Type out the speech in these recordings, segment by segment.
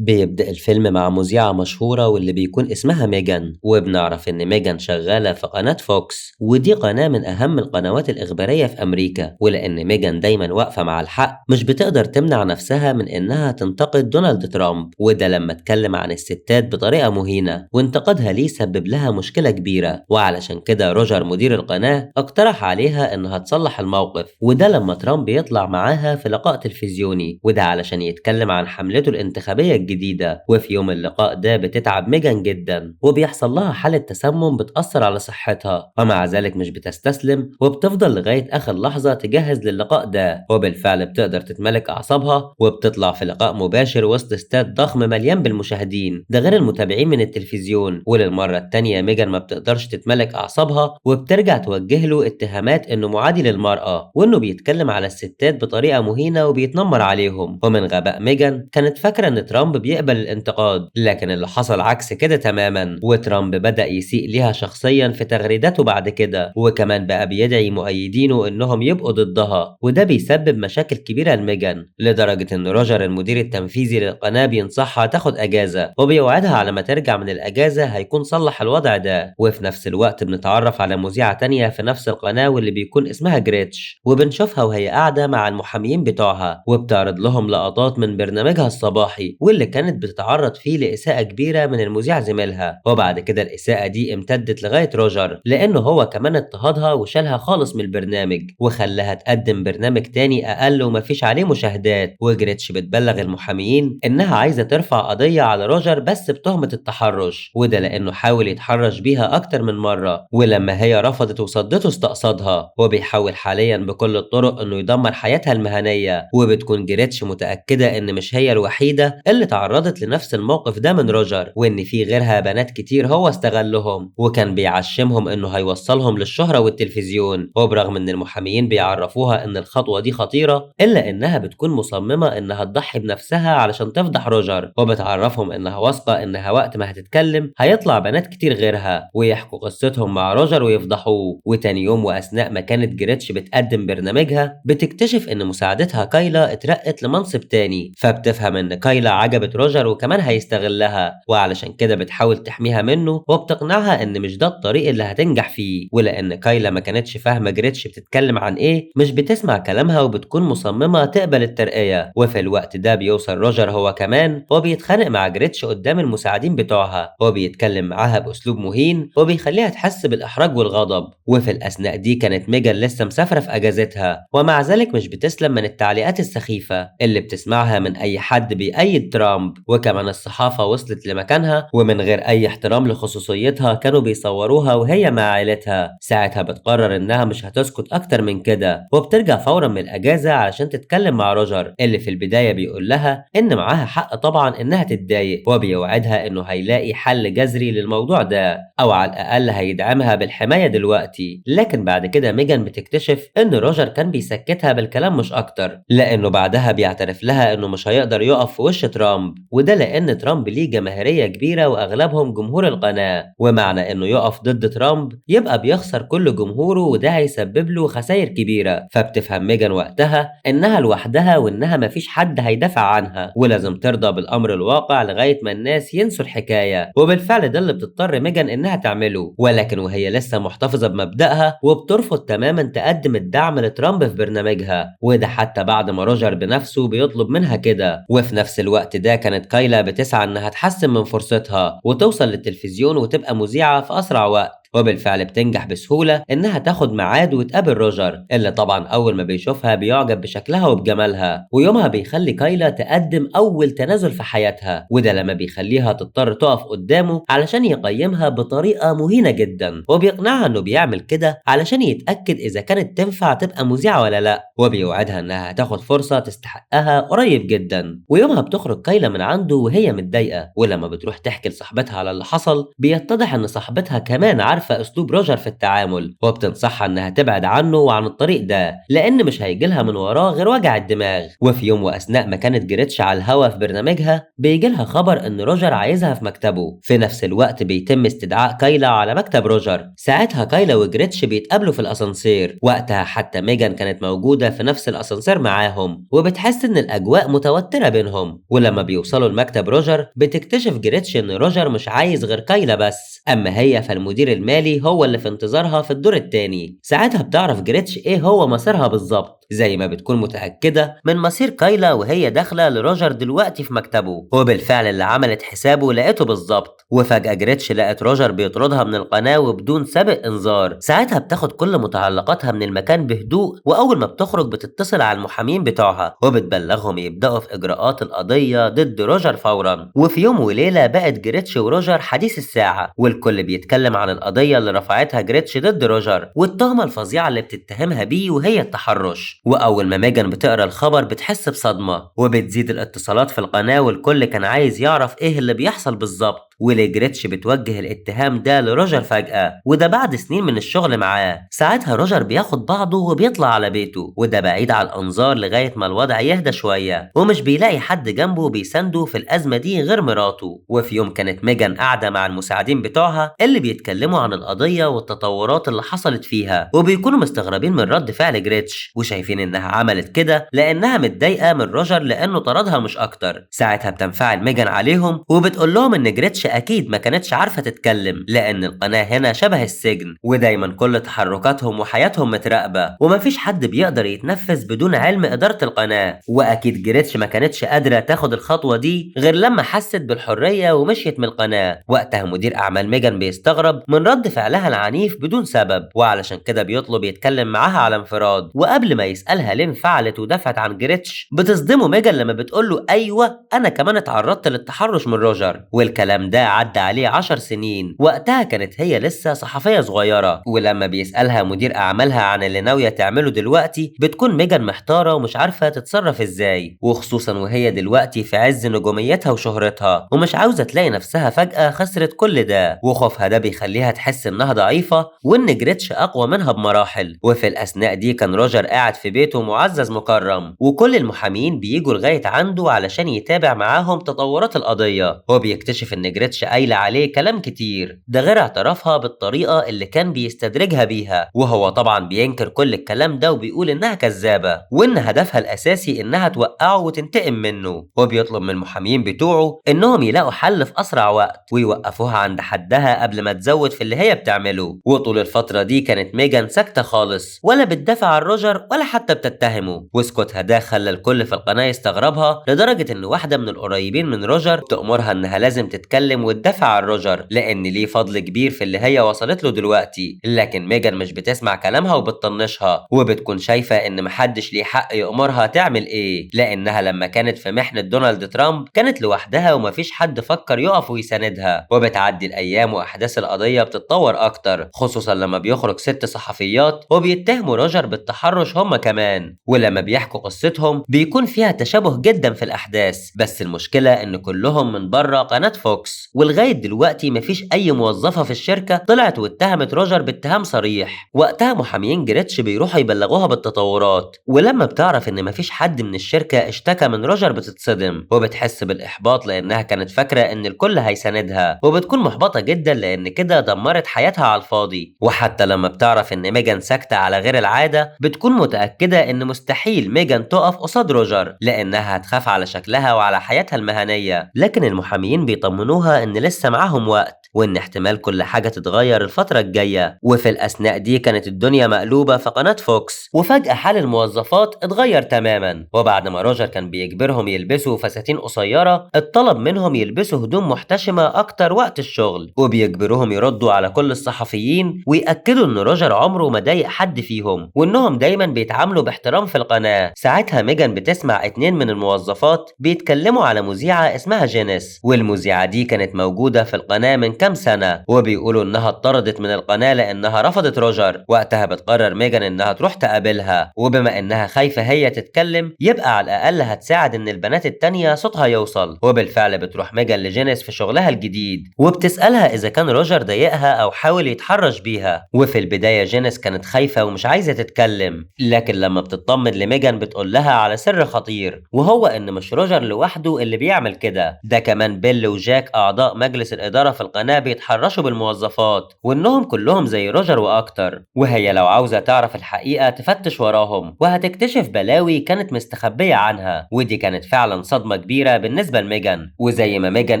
بيبدأ الفيلم مع مذيعة مشهورة واللي بيكون اسمها ميجان، وبنعرف إن ميجان شغالة في قناة فوكس، ودي قناة من أهم القنوات الإخبارية في أمريكا. ولأن ميجان دايما واقفة مع الحق مش بتقدر تمنع نفسها من إنها تنتقد دونالد ترامب، وده لما اتكلم عن الستات بطريقة مهينة، وانتقادها ليه سبب لها مشكلة كبيرة. وعلشان كده روجر مدير القناة اقترح عليها إنها تصلح الموقف، وده لما ترامب يطلع معاها في لقاء تلفزيوني، وده علشان يتكلم عن حملته الانتخابية الجديدة. وفي يوم اللقاء ده بتتعب ميجان جدا وبيحصل لها حالة تسمم بتأثر على صحتها، ومع ذلك مش بتستسلم وبتفضل لغاية آخر لحظة تجهز للقاء ده. وبالفعل بتقدر تتملك أعصابها وبتطلع في لقاء مباشر وسط استاد ضخم مليان بالمشاهدين، ده غير المتابعين من التلفزيون. وللمرة التانية ميجان ما بتقدرش تتملك أعصابها وبترجع توجه له اتهامات إنه معادي للمرأة، وإنه بيتكلم على الستات بطريقة مهينة وبيتنمر عليهم. ومن غباء ميجان كانت فاكرة إن ترامب بيقبل الانتقاد، لكن اللي حصل عكس كده تماما، وترامب بدأ يسيء ليها شخصيا في تغريداته بعد كده، وكمان بقى بيدعي مؤيدينه إنهم يبقوا ضدها، وده بيسبب مشاكل كبيرة لميجان، لدرجة إن روجر المدير التنفيذي للقناة بينصحها تاخد أجازة، وبيوعدها على ما ترجع من الأجازة هيكون صلح الوضع ده. وفي نفس الوقت بنتعرف على مذيعة تانية في نفس القناة واللي بيكون اسمها جريتش، وبنشوفها وهي قاعدة مع المحاميين بتوعها وبتعرض لهم لقطات من برنامجها الصباحي، واللي كانت بتتعرض فيه لإساءة كبيرة من المذيع زميلها. وبعد كده الإساءة دي امتدت لغاية روجر، لأنه هو كمان اضطهدها وشالها خالص من البرنامج وخلاها تقدم برنامج تاني أقل ومفيش عليه مشاهدات. وجريتش بتبلغ المحاميين إنها عايزة ترفع قضية على روجر بس بتهمة التحرش، وده لأنه حاول يتحرش بيها أكتر من مرة، ولما هي رفضت وصدته استقصدها، وبيحاول حاليا بكل الطرق إنه يدمر حياتها المهنية. وبتكون جريتش متأكدة إن مش هي الوحيدة اللي تعرضت لنفس الموقف ده من روجر، وإن في غيرها بنات كتير هو استغلهم وكان بيعشمهم إنه هيوصلهم للشهرة والتلفزيون. وبرغم إن المحاميين بيعرفوها إن الخطوة دي خطيرة، إلا إنها بتكون مصممة إنها تضحي بنفسها علشان تفضح روجر، وبتعرفهم إنها واثقة إنها وقت ما هتتكلم هيطلع بنات كتير غيرها ويحكوا قصتهم مع روجر ويفضحوه. وتاني يوم وأثناء ما كانت جريتش بتقدم برنامجها بتكتشف إن مساعدتها كايلا اترقت لمنصب تاني، فبتفهم إن كايلا عجبت روجر وكمان هيستغلها، وعلشان كده بتحاول تحميها منه وبتقنعها إن مش ده الطريق اللي هتنجح فيه. ولأن كايلا ما كانتش فاهمة جريتش بتتكلم عن إيه مش بتسمع كلامها وبتكون مصممة تقبل الترقية. وفي الوقت ده بيوصل روجر هو كمان وبيتخانق مع جريتش قدام المساعدين بتوعها، وبيتكلم معاها بأسلوب مهين وبيخليها تحس بالإحراج والغضب. وفي الأثناء دي كانت ميجان لسه مسافرة في أجازتها، ومع ذلك مش بتسلم من التعليقات السخيفة اللي بتسمعها من أي حد بيأيد ترامب. وكمان الصحافة وصلت لمكانها ومن غير أي احترام لخصوصيتها كانوا بيصوروها وهي مع عائلتها. ساعتها بتقرر إنها مش هتسكت أكتر من كده، وبترجع فورا من الأجازة علشان تتكلم مع روجر اللي في البداية بيقول لها إن معاها حق طبعا إنها تتضايق، وبيوعدها إنه هيلاقي حل جذري للموضوع ده، أو على الأقل هيدعمها بالحماية دلوقتي. لكن بعد كده ميجان بتكتشف إن روجر كان بيسكتها بالكلام مش أكتر، لأنه بعدها بيعترف لها إنه مش هيقدر يقف في وش ترامب، وده لأن ترامب ليه جماهيرية كبيرة وأغلبهم جمهور القناة، ومعنى إنه يقف ضد ترامب يبقى بيخسر كل جمهوره، وده هيسبب له خسائر كبيرة. فبتفهم ميجان وقتها إنها لوحدها وإنها مفيش حد هيدافع عنها ولازم ترضى بالأمر الواقع لغاية ما الناس ينسوا الحكاية. وبالفعل ده اللي بتضطر ميجان إنها تعمله، ولكن وهي لسه محتفظة بمبدأها وبترفض تماما تقدم الدعم لترامب في برنامجها، وده حتى بعد ما روجر بنفسه بيطلب منها كده. وفي نفس الوقت ده كانت كايلا بتسعى إنها تحسن من فرصتها وتوصل للتلفزيون وتبقى مذيعة في أسرع وقت، وبالفعل بتنجح بسهولة إنها تاخد ميعاد وتقابل روجر اللي طبعا أول ما بيشوفها بيعجب بشكلها وبجمالها. ويومها بيخلي كايلا تقدم أول تنازل في حياتها، وده لما بيخليها تضطر تقف قدامه علشان يقيمها بطريقة مهينة جدا، وبيقنعها إنه بيعمل كده علشان يتأكد إذا كانت تنفع تبقى مذيعة ولا لأ، وبيوعدها إنها هتاخد فرصة تستحقها قريب جدا. ويومها بتخرج كايلا من عنده وهي متضايقة، ولما بتروح تحكي لصاحبتها على اللي حصل بيتضح إن صاحبتها كمان عارفة عارفة أسلوب روجر في التعامل، وبتنصحها إنها تبعد عنه وعن الطريق ده لأن مش هيجيلها من وراه غير وجع الدماغ. وفي يوم وأثناء ما كانت جريتش على الهوا في برنامجها بيجيلها خبر إن روجر عايزها في مكتبه. في نفس الوقت بيتم استدعاء كايلا على مكتب روجر. ساعتها كايلا وجريتش بيتقابلوا في الأسانسير، وقتها حتى ميجان كانت موجودة في نفس الأسانسير معاهم وبتحس إن الأجواء متوترة بينهم. ولما بيوصلوا لمكتب روجر بتكتشف جريتش إن روجر مش عايز غير كايلا بس، أما هي فالمدير المالي هو اللي في انتظارها في الدور التاني. ساعتها بتعرف جريتش إيه هو مصيرها بالظبط، زي ما بتكون متأكدة من مصير كايلا وهي داخلة لروجر دلوقتي في مكتبه. وبالفعل اللي عملت حسابه لقيته بالظبط. وفجأة جريتش لقت روجر بيطردها من القناة وبدون سابق إنذار. ساعتها بتاخد كل متعلقاتها من المكان بهدوء، وأول ما بتخرج بتتصل على المحامين بتوعها وبتبلغهم يبدأوا في إجراءات القضية ضد روجر فورا. وفي يوم وليلة بقت جريتش وروجر حديث الساعة، والكل بيتكلم عن القضية اللي رفعتها جريتش ضد روجر والتهمة الفظيعة اللي بتتهمها بيه وهي التحرش. وأول ما ميجان بتقرأ الخبر بتحس بصدمة، وبتزيد الاتصالات في القناة والكل كان عايز يعرف إيه اللي بيحصل بالظبط وليه جريتش بتوجه الاتهام ده لروجر فجأة، وده بعد سنين من الشغل معاه. ساعتها روجر بياخد بعضه وبيطلع على بيته، وده بعيد عن الأنظار لغاية ما الوضع يهدى شوية، ومش بيلاقي حد جنبه بيسنده في الأزمة دي غير مراته. وفي يوم كانت ميجان قاعدة مع المساعدين بتوعها اللي بيتكلموا عن القضية والتطورات اللي حصلت فيها، وبيكونوا مستغربين من رد فعل جريتش وشايفين إنها عملت كده لأنها متضايقة من روجر لأنه طردها مش أكتر. ساعتها بتنفعل ميجان عليهم وبتقول لهم إن جريتش أكيد ما كانتش عارفة تتكلم لأن القناة هنا شبه السجن، ودايما كل تحركاتهم وحياتهم متراقبة ومفيش حد بيقدر يتنفس بدون علم إدارة القناة. وأكيد جريتش ما كانتش قادرة تاخد الخطوة دي غير لما حست بالحرية ومشيت من القناة. وقتها مدير أعمال ميجان بيستغرب من رد فعلها العنيف بدون سبب، وعلشان كده بيطلب يتكلم معاها على انفراد. وقبل ما يسألها ليه انفعلت ودافعت عن جريتش بتصدمه ميجان لما بتقوله أيوة أنا كمان اتعرضت للتحرش من روجر، والكلام ده عدى عليه 10 سنين. وقتها كانت هي لسه صحفية صغيرة. ولما بيسألها مدير أعمالها عن اللي ناوية تعمله دلوقتي بتكون ميجان محتارة ومش عارفة تتصرف ازاي، وخصوصا وهي دلوقتي في عز نجوميتها وشهرتها ومش عاوزة تلاقي نفسها فجأة خسرت كل ده. وخوفها ده بيخليها تحس انها ضعيفة وان جريتش اقوى منها بمراحل. وفي الأثناء دي كان روجر قاعد في بيته معزز مكرم، وكل المحامين بيجوا لغاية عنده علشان يتابع معاهم تطورات القضية. هو بيكتشف ان جريتش قايلة عليه كلام كتير، ده غير اعترافها بالطريقة اللي كان بيستدرجها بيها، وهو طبعا بينكر كل الكلام ده وبيقول انها كذابة وان هدفها الاساسي انها توقعه وتنتقم منه. وبيطلب من المحامين بتوعه انهم يلاقوا حل في اسرع وقت ويوقفوها عند حدها قبل ما تزود في اللي هي بتعمله. وطول الفترة دي كانت ميجان ساكتة خالص، ولا بتدافع عن روجر ولا حتى بتتهمه، وسكوتها ده خلى الكل في القناة يستغربها لدرجة ان واحدة من القريبين من روجر تأمرها انها لازم تتكلم وتدافع عن روجر لان ليه فضل كبير في اللي هي وصلت له دلوقتي. لكن ميجان مش بتسمع كلامها وبتطنشها، وبتكون شايفة ان محدش ليه حق يأمرها تعمل ايه لانها لما كانت في محنة دونالد ترامب كانت لوحدها ومفيش حد فكر يقف ويساندها. وبتعدي الايام واحداث القضية بتتطور اكتر، خصوصا لما بيخرج 6 صحفيات وبيتهموا روجر بالتحرش هم كمان، ولما بيحكوا قصتهم بيكون فيها تشابه جدا في الاحداث. بس المشكلة ان كلهم من بره قناة فوكس، ولغاية دلوقتي مفيش اي موظفة في الشركة طلعت واتهمت روجر باتهام صريح. وقتها محامين جريتش بيروحوا يبلغوها بالتطورات، ولما بتعرف ان مفيش حد من الشركة اشتكى من روجر بتتصدم وبتحس بالاحباط لانها كانت فاكرة ان الكل هيساندها، وبتكون محبطة جدا لان كده دمرت حياتها على الفاضي. وحتى لما بتعرف ان ميجان ساكتة على غير العادة بتكون متأكدة ان مستحيل ميجان تقف قصاد روجر لانها هتخاف على شكلها وعلى حياتها المهنية. لكن المحامين بيطمنوها ان لسه معاهم وقت وان احتمال كل حاجة تتغير الفترة الجاية. وفي الأثناء دي كانت الدنيا مقلوبة في قناة فوكس، وفجأة حال الموظفات اتغير تماما. وبعد ما روجر كان بيجبرهم يلبسوا فساتين قصيرة اتطلب منهم يلبسوا هدوم محتشمة أكتر وقت الشغل، وبيجبروهم يردوا على كل الصحفيين ويأكدوا ان روجر عمره ما ضايق حد فيهم وانهم دايما بيتعاملوا باحترام في القناة. ساعتها ميجان بتسمع 2 من الموظفات بيتكلموا على مذيعة اسمها جينيس، والمذيعة دي كانت موجودة في القناة من كام سنة، وبيقولوا إنها اتطردت من القناة لأنها رفضت روجر. وقتها بتقرر ميجان إنها تروح تقابلها، وبما إنها خايفة هي تتكلم يبقى على الأقل هتساعد إن البنات التانية صوتها يوصل. وبالفعل بتروح ميجان لجينيس في شغلها الجديد، وبتسألها إذا كان روجر ضايقها أو حاول يتحرش بيها. وفي البداية جينيس كانت خايفة ومش عايزة تتكلم، لكن لما بتطمن لميجان بتقول لها على سر خطير، وهو إن مش روجر لوحده اللي بيعمل كده، ده كمان بيل وجاك أعضاء مجلس الإدارة في القناة بيتحرشوا بالموظفات، وإنهم كلهم زي روجر وأكتر. وهي لو عاوزة تعرف الحقيقة تفتش وراهم وهتكتشف بلاوي كانت مستخبية عنها. ودي كانت فعلا صدمة كبيرة بالنسبة لميجان. وزي ما ميجان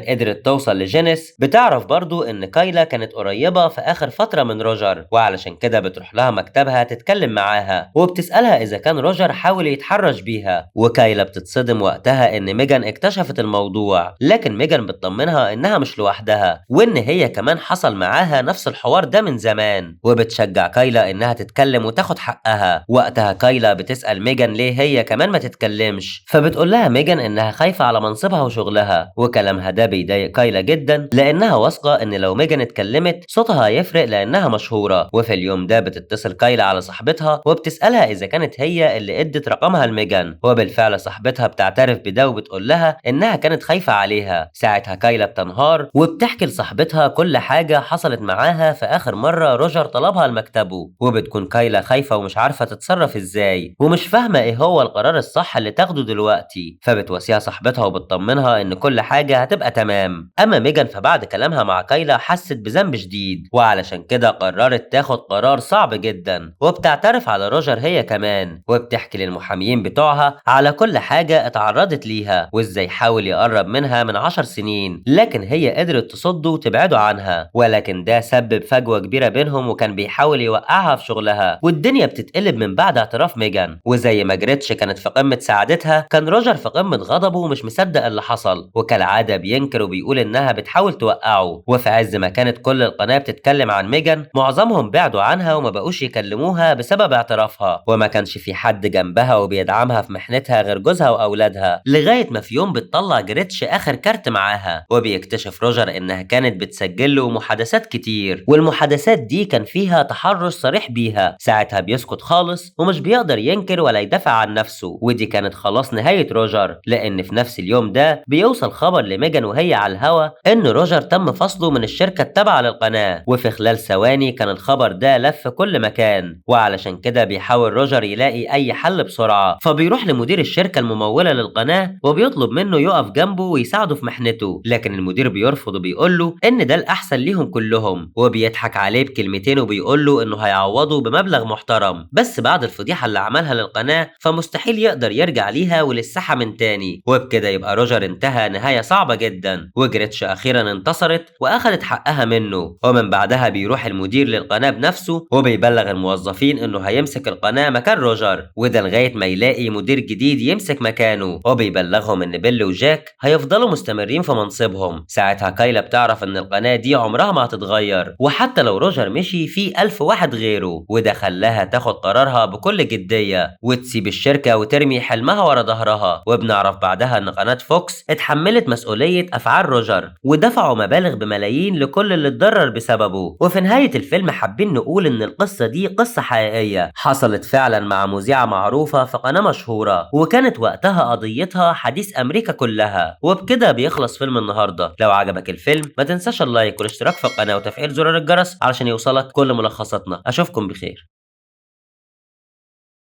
قدرت توصل لجينيس، بتعرف برضو إن كايلا كانت قريبة في آخر فترة من روجر، وعلشان كده بتروح لها مكتبها تتكلم معاها، وبتسألها إذا كان روجر حاول يتحرش بيها. وكايلا بتتصدم وقتها إن ميجان اكتشفت الموضوع، لكن ميجان بتطمنها إنها مش لوحدها، وإن هي كمان حصل معاها نفس الحوار ده من زمان. وبتشجع كايلا إنها تتكلم وتاخد حقها. وقتها كايلا بتسأل ميجان ليه هي كمان ما تتكلمش، فبتقول لها ميجان إنها خايفة على منصبها وشغلها. وكلامها ده بيضايق كايلا جدا، لأنها واثقة إن لو ميجان اتكلمت صوتها هيفرق لأنها مشهورة. وفي اليوم ده بتتصل كايلا على صاحبتها وبتسألها إذا كانت هي اللي ادت رقمها لميجان. وبالفعل صاحبتها بتعترف بده وبتقول لها إنها كانت خايفة عليها. ساعتها كايلا بتنهار وبتحكي لصاحبتها كل حاجة حصلت معاها في آخر مرة روجر طلبها لمكتبه. وبتكون كايلا خايفة ومش عارفة تتصرف إزاي، ومش فاهمة إيه هو القرار الصح اللي تاخده دلوقتي. فبتواسيها صاحبتها وبتطمنها إن كل حاجة هتبقى تمام. أما ميجان فبعد كلامها مع كايلا حست بذنب شديد، وعلشان كده قررت تاخد قرار صعب جدا، وبتعترف على روجر هي كمان. وبتحكي للمحاميين بتوعها على كل حاجة اتعرضت ليها، وإزاي حاول يقرب منها من 10 سنين، لكن هي قدرت تصده وتبعده عنها. ولكن ده سبب فجوة كبيرة بينهم، وكان بيحاول يوقعها في شغلها. والدنيا بتتقلب من بعد اعتراف ميجان. وزي ما جريتش كانت في قمة سعادتها، كان روجر في قمة غضبه ومش مصدق اللي حصل، وكالعادة بينكر وبيقول إنها بتحاول توقعه. وفي عز ما كانت كل القناة بتتكلم عن ميجان، معظمهم بعدوا عنها وما بقوش يكلموها بسبب اعترافها، وما كانش في حد جنبها وبيدعمها في محنتها غير جوزها وأولادها. لغاية ما في يوم بتطلع جريتش آخر كارت معاها، وبيكتشف روجر إنها كانت بتسجل له محادثات كتير، والمحادثات دي كان فيها تحرش صريح بيها. ساعتها بيسكت خالص ومش بيقدر ينكر ولا يدافع عن نفسه. ودي كانت خلاص نهاية روجر، لأن في نفس اليوم ده بيوصل خبر لميجان وهي على الهوا إن روجر تم فصله من الشركة التابعة للقناة. وفي خلال ثواني كان الخبر ده لف كل مكان، وعلشان كده بيحاول روجر يلاقي أي حل بسرعة. فبيروح لمدير الشركة الممولة للقناة وبيطلب منه يقف جنبه ويساعده في محنته، لكن المدير بيرفض وبيقول له إن ده الأحسن ليهم كلهم، وبيضحك عليه بكلمتين وبيقول له إنه هيعوضه بمبلغ محترم. بس بعد الفضيحة اللي عملها للقناة فمستحيل يقدر يرجع ليها وللساحة من تاني. وبكده يبقى روجر انتهى نهاية صعبة جدا، وجريتش أخيرا انتصرت وأخدت حقها منه. ومن بعدها بيروح المدير للقناة بنفسه وبيبلغ الموظفين إنه هيمسك القناة مكان روجر، وده لغاية ما يلاقي مدير جديد يمسك مكانه. وبيبلغهم إن بيل وجاك هيفضلوا مستمرين في منصبهم. ساعتها كايلا بتعرف إن القناة دي عمرها ما هتتغير، وحتى لو روجر مشي في 1000 واحد غيره. وده خلاها تاخد قرارها بكل جدية وتسيب الشركة وترمي حلمها ورا ظهرها. وبنعرف بعدها إن قناة فوكس اتحملت مسؤولية أفعال روجر، ودفعوا مبالغ بملايين لكل اللي اتضرر بسببه. وفي نهاية الفيلم حابين نقول إن القصة دي قصة حقيقية حصلت فعلا مع مذيعة معروفة في قناة مشهورة، وكانت وقتها قضيتها حديث أمريكا كلها. وبكده بيخلص فيلم النهاردة. لو عجبك الفيلم ما تنساش اللايك والاشتراك في القناة وتفعيل زرار الجرس علشان يوصلك كل ملخصاتنا. أشوفكم بخير.